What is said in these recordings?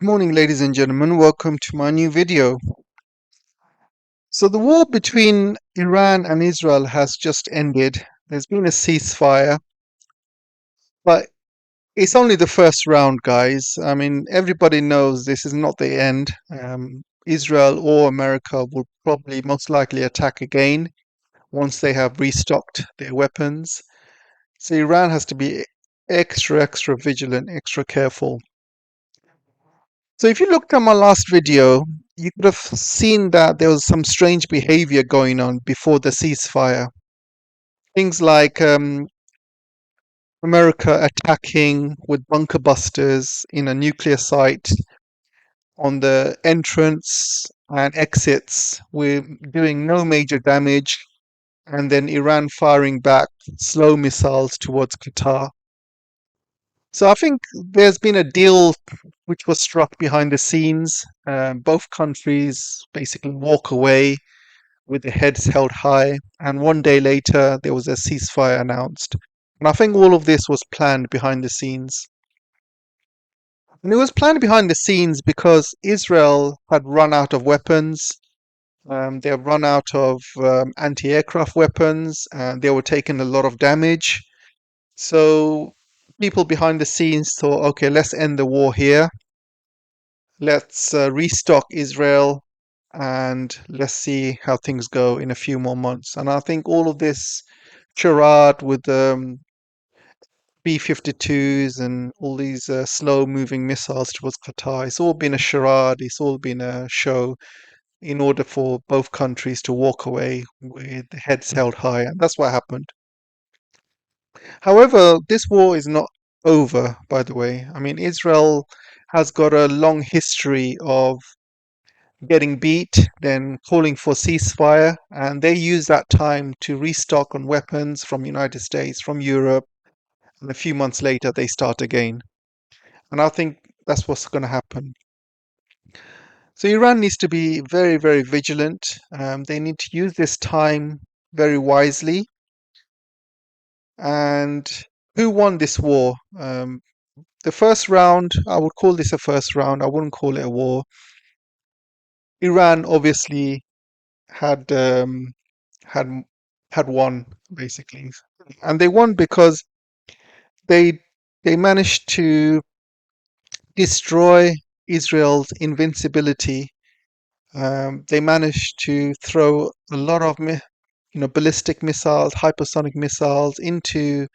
Good morning, ladies and gentlemen. Welcome to my new video. So, the war between Iran and Israel has just ended. There's been a ceasefire, but it's only the first round, guys. I mean, everybody knows this is not the end. Israel or America will probably most likely attack again once they have restocked their weapons. So, Iran has to be extra vigilant, extra careful. So if you looked at my last video, you could have seen that there was some strange behavior going on before the ceasefire. Things like America attacking with bunker busters in a nuclear site on the entrance and exits with doing no major damage, and then Iran firing back slow missiles towards Qatar. So I think there's been a deal which was struck behind the scenes. Both countries basically walk away with their heads held high, and one day later there was a ceasefire announced. And I think all of this was planned behind the scenes. And it was planned behind the scenes because Israel had run out of weapons. They had run out of anti-aircraft weapons, and they were taking a lot of damage. So people behind the scenes thought, okay, let's end the war here. Let's restock Israel and let's see how things go in a few more months. And I think all of this charade with B-52s and all these slow-moving missiles towards Qatar, it's all been a charade, it's all been a show in order for both countries to walk away with heads held high. And that's what happened. However, this war is not over, by the way. I mean, Israel has got a long history of getting beat, then calling for ceasefire, and they use that time to restock on weapons from United States, from Europe, and a few months later they start again. And I think that's what's going to happen. So Iran needs to be very vigilant. They need to use this time very wisely. And who won this war? The first round, I would call this a first round. I wouldn't call it a war. Iran obviously had had had won basically, and they won because they they managed to destroy Israel's invincibility. They managed to throw a lot of ballistic missiles, hypersonic missiles into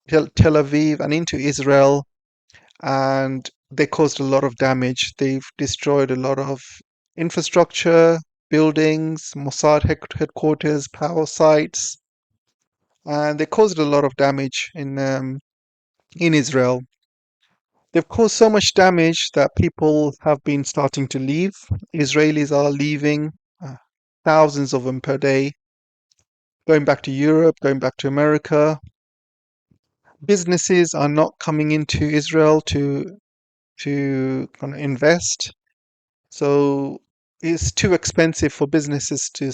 Tel Aviv and into Israel, and they caused a lot of damage. They've destroyed a lot of infrastructure, buildings, Mossad headquarters, power sites, and they caused a lot of damage in Israel. They've caused so much damage that people have been starting to leave. Israelis are leaving, thousands of them per day, going back to Europe, going back to America. Businesses are not coming into Israel to kind of invest. So it's too expensive for businesses to,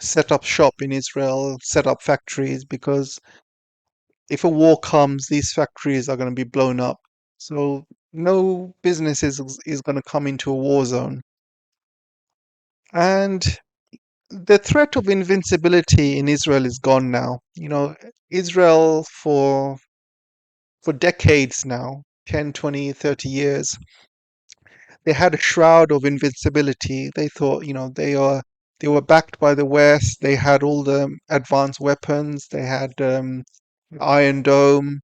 set up shop in Israel, set up factories, because if a war comes, these factories are going to be blown up. So no business is going to come into a war zone. And the threat of invincibility in Israel is gone now. Israel for decades now, 10, 20, 30 years, they had a shroud of invincibility. They thought, they were backed by the West. They had all the advanced weapons. They had Iron Dome,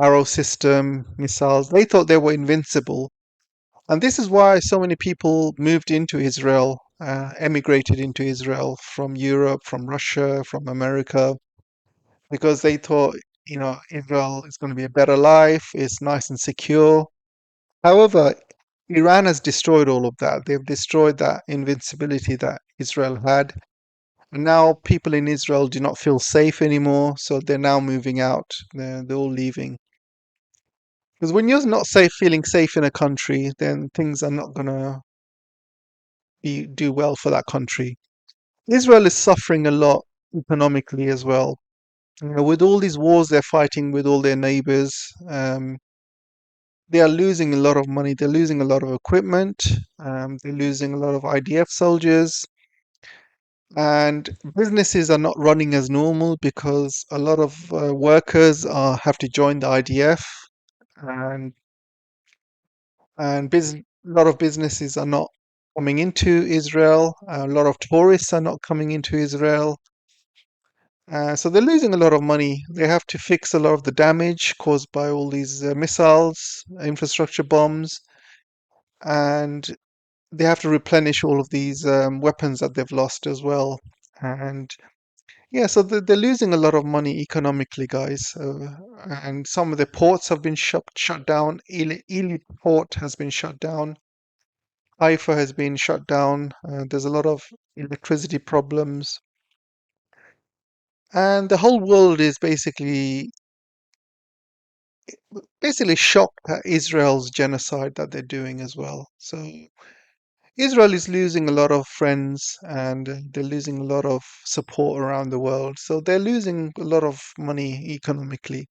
arrow system, missiles. They thought they were invincible. And this is why so many people moved into Israel, emigrated into Israel from Europe, from Russia, from America, because they thought, Israel is going to be a better life, it's nice and secure. However, Iran has destroyed all of that. They've destroyed that invincibility that Israel had. And now people in Israel do not feel safe anymore, so they're now moving out. They're all leaving. Because when you're not feeling safe in a country, then things are not gonna do well for that country. Israel is suffering a lot economically as well. With all these wars they're fighting with all their neighbors, they are losing a lot of money. They're losing a lot of equipment. They're losing a lot of IDF soldiers, and businesses are not running as normal because a lot of workers have to join the IDF, and a lot of businesses are not coming into Israel. A lot of tourists are not coming into Israel. So they're losing a lot of money. They have to fix a lot of the damage caused by all these missiles, infrastructure bombs, and they have to replenish all of these weapons that they've lost as well. And yeah, so they're losing a lot of money economically, guys. And some of the ports have been shut down. Ely port has been shut down. Haifa has been shut down. There's a lot of electricity problems. And the whole world is basically shocked at Israel's genocide that they're doing as well. So Israel is losing a lot of friends and they're losing a lot of support around the world. So they're losing a lot of money economically.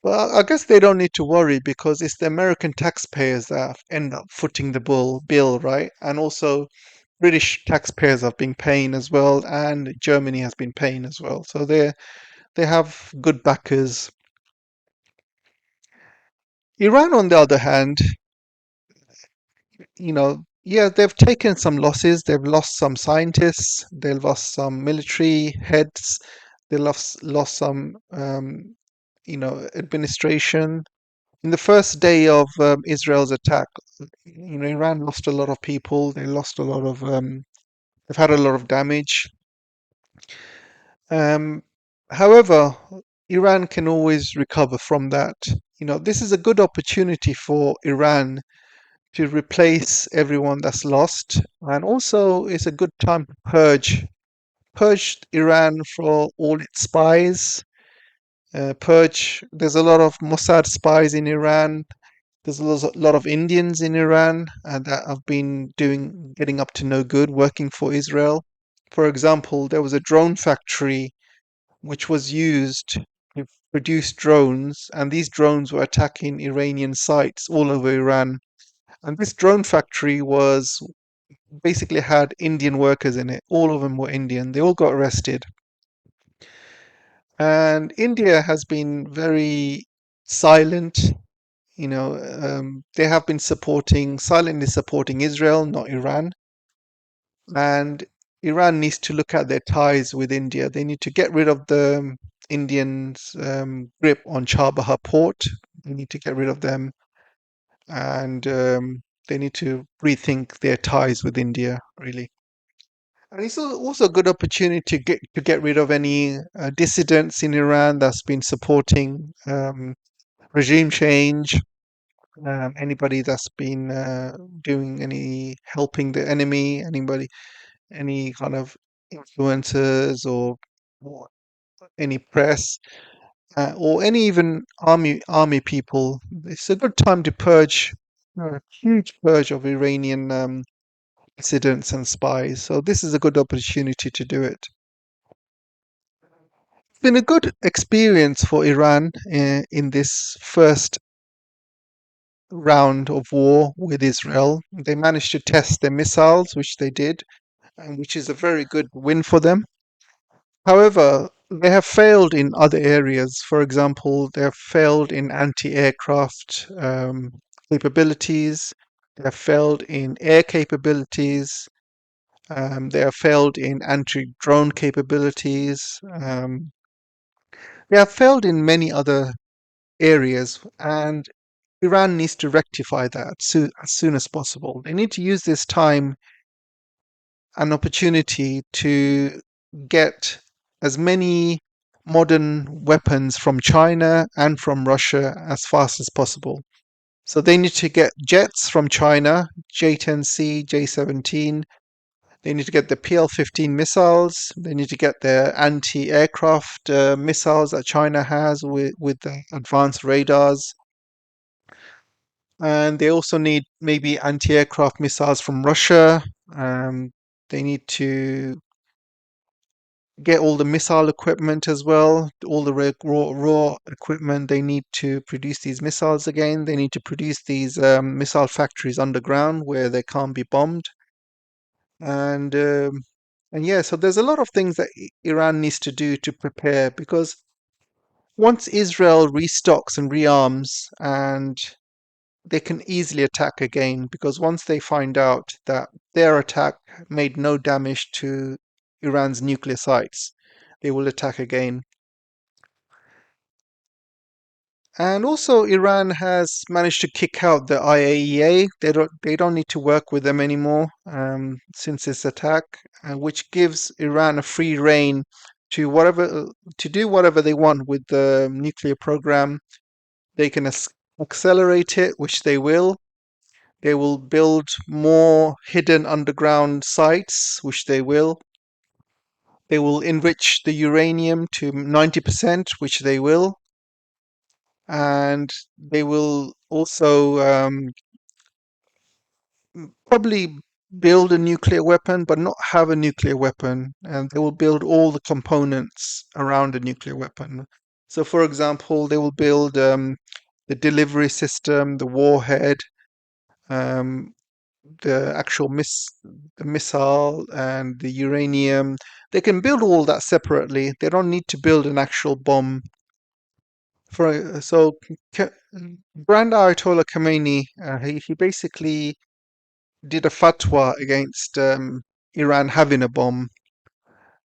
Well, I guess they don't need to worry because it's the American taxpayers that end up footing the bill, right? And also British taxpayers have been paying as well, and Germany has been paying as well. So they have good backers. Iran, on the other hand, yeah, they've taken some losses. They've lost some scientists. They've lost some military heads. They lost some, administration. In the first day of Israel's attack, Iran lost a lot of people. They lost a lot of. They've had a lot of damage. Um, However, Iran can always recover from that. This is a good opportunity for Iran to replace everyone that's lost, and also it's a good time to purge Iran for all its spies. Purge. There's a lot of Mossad spies in Iran. There's a lot of Indians in Iran that have been getting up to no good, working for Israel. For example, there was a drone factory which was used to produce drones, and these drones were attacking Iranian sites all over Iran. And this drone factory was basically had Indian workers in it. All of them were Indian. They all got arrested. And India has been very silent. They have been silently supporting Israel, not Iran. And Iran needs to look at their ties with India. They need to get rid of the Indians' grip on Chabahar port. They need to get rid of them, and they need to rethink their ties with India, really. And it's also a good opportunity to get rid of any dissidents in Iran that's been supporting regime change. Anybody that's been doing any helping the enemy, any kind of influencers or any press, or any even army people. It's a good time to purge a huge purge of Iranian dissidents and spies. So this is a good opportunity to do it. It's been a good experience for Iran in this first round of war with Israel. They managed to test their missiles, which they did, and which is a very good win for them. However, they have failed in other areas. For example, they have failed in anti-aircraft capabilities. They have failed in air capabilities. They have failed in anti-drone capabilities. They have failed in many other areas, and Iran needs to rectify that as soon as possible. They need to use this time an opportunity to get as many modern weapons from China and from Russia as fast as possible. So they need to get jets from China, J-10C, J-17. They need to get the PL-15 missiles. They need to get their anti-aircraft missiles that China has with the advanced radars. And they also need maybe anti-aircraft missiles from Russia. They need to get all the missile equipment as well, all the raw equipment they need to produce these missiles again. They need to produce these missile factories underground where they can't be bombed. And and yeah, so there's a lot of things that Iran needs to do to prepare, because once Israel restocks and rearms, and they can easily attack again, because once they find out that their attack made no damage to Iran's nuclear sites, they will attack again. And also, Iran has managed to kick out the IAEA. They don't need to work with them anymore since this attack, which gives Iran a free rein to do whatever they want with the nuclear program. They can accelerate it, which they will. They will build more hidden underground sites, which they will. They will enrich the uranium to 90%, which they will. And they will also probably build a nuclear weapon, but not have a nuclear weapon. And they will build all the components around a nuclear weapon. So, for example, they will build the delivery system, the warhead, um, the actual the missile, and the uranium. They can build all that separately. They don't need to build an actual bomb. So, Grand Ayatollah Khomeini, he basically did a fatwa against Iran having a bomb.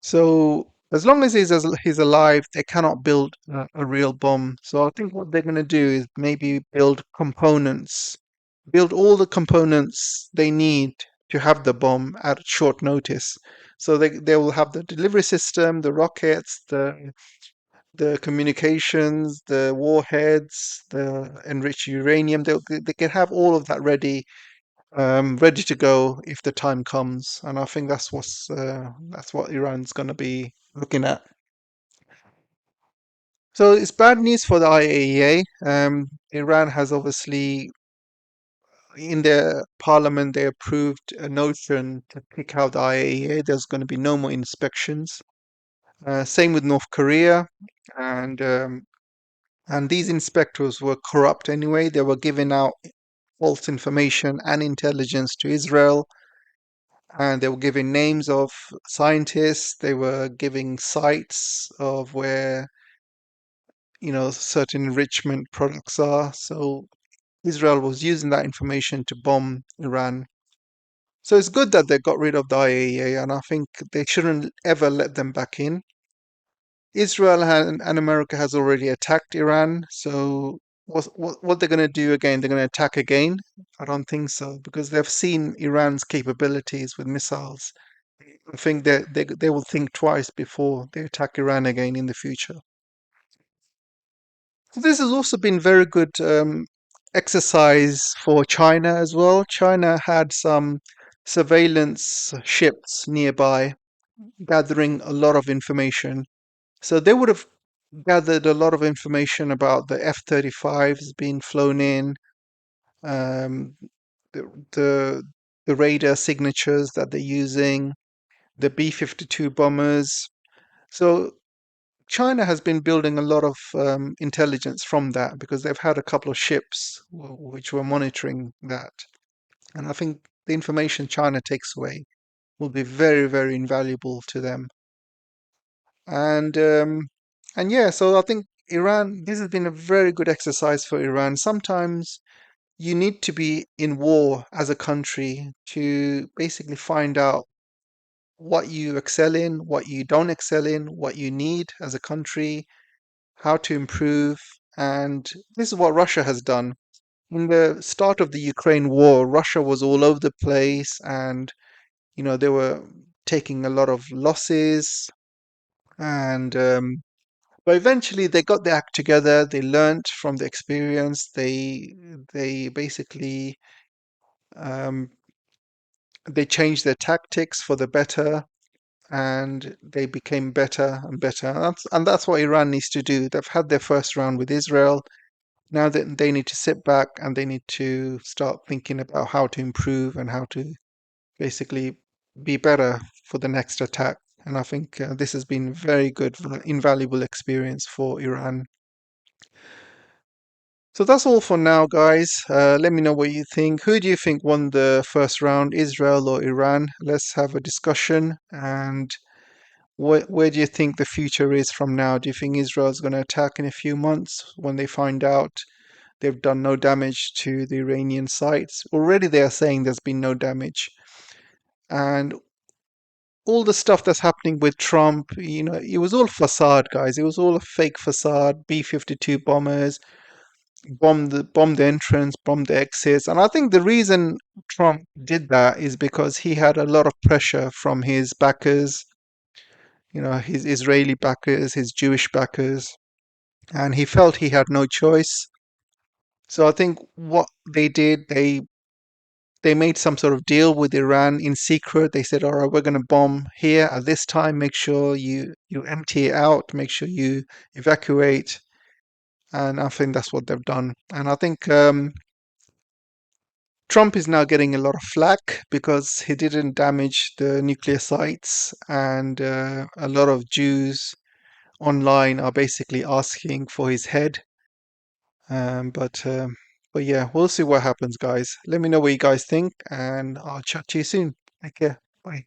So as long as he's alive, they cannot build a real bomb. So I think what they're going to do is maybe build all the components they need to have the bomb at short notice. So they will have the delivery system, the rockets, the communications, the warheads, the enriched uranium. They can have all of that ready to go if the time comes. And I think that's what Iran's going to be looking at. So it's bad news for the IAEA. Iran has obviously, in their parliament, they approved a notion to kick out the IAEA. There's going to be no more inspections. Same with North Korea, and these inspectors were corrupt anyway. They were giving out false information and intelligence to Israel, and they were giving names of scientists. They were giving sites of where certain enrichment products are. So Israel was using that information to bomb Iran. So it's good that they got rid of the IAEA, and I think they shouldn't ever let them back in. Israel and America has already attacked Iran, so what they're going to do again? They're going to attack again? I don't think so, because they've seen Iran's capabilities with missiles. I think that they will think twice before they attack Iran again in the future. So this has also been very good exercise for China as well. China had some surveillance ships nearby gathering a lot of information. So they would have gathered a lot of information about the F-35s being flown in, um, the, the the radar signatures that they're using, the B-52 bombers. So China has been building a lot of intelligence from that, because they've had a couple of ships which were monitoring that. And I think the information China takes away will be very, very invaluable to them. And yeah, so I think this has been a very good exercise for Iran. Sometimes you need to be in war as a country to basically find out what you excel in, what you don't excel in, what you need as a country, how to improve. And this is what Russia has done. In the start of the Ukraine war, Russia was all over the place, and they were taking a lot of losses. And but eventually they got their act together. They learnt from the experience. They basically um, they changed their tactics for the better, and they became better and better. And that's what Iran needs to do. They've had their first round with Israel. Now that they need to sit back and they need to start thinking about how to improve and how to basically be better for the next attack. And I think this has been very good, invaluable experience for Iran. So that's all for now, guys. Let me know what you think. Who do you think won the first round, Israel or Iran? Let's have a discussion. And where do you think the future is from now? Do you think Israel's going to attack in a few months when they find out they've done no damage to the Iranian sites? Already they are saying there's been no damage. And all the stuff that's happening with Trump, it was all facade, guys. It was all a fake facade. B-52 bombers bombed the entrance, bombed the exits, and I think the reason Trump did that is because he had a lot of pressure from his backers, his Israeli backers, his Jewish backers, and he felt he had no choice. So I think what they did, they made some sort of deal with Iran in secret. They said, "All right, we're going to bomb here at this time. Make sure you empty it out. Make sure you evacuate." And I think that's what they've done. And I think Trump is now getting a lot of flack because he didn't damage the nuclear sites, and a lot of Jews online are basically asking for his head. But yeah, we'll see what happens, guys. Let me know what you guys think, and I'll chat to you soon. Take care. Bye.